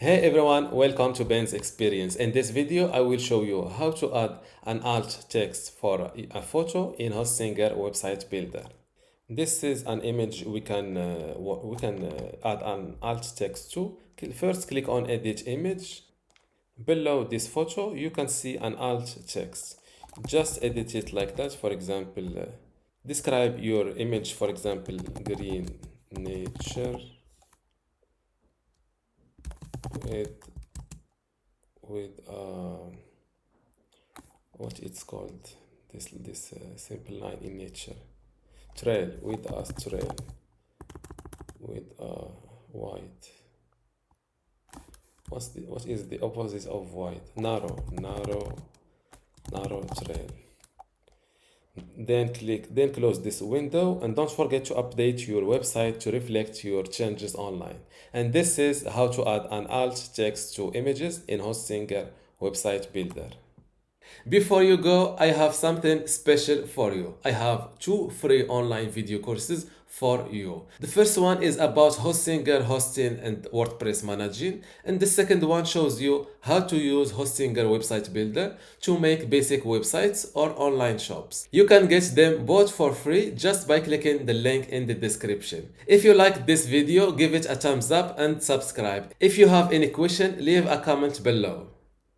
Hey everyone, welcome to Ben's Experience. In this video, I will show you how to add an alt text for a photo in Hostinger website builder. This is an image we can add an alt text to. First, click on Edit Image. Below this photo, you can see an alt text. Just edit it like that. For example, describe your image. For example, green nature with what it's called, this simple line in nature, trail with a trail with white. What is the opposite of white? Narrow trail. Then close this window, and don't forget to update your website to reflect your changes online. And this is how to add an alt text to images in Hostinger website builder. Before you go, I have something special for you. I have two free online video courses for you. The first one is about Hostinger hosting and WordPress managing, and the second one shows you how to use Hostinger website builder to make basic websites or online shops. You can get them both for free just by clicking the link in the description. If you like this video, give it a thumbs up and subscribe. If you have any question, leave a comment below.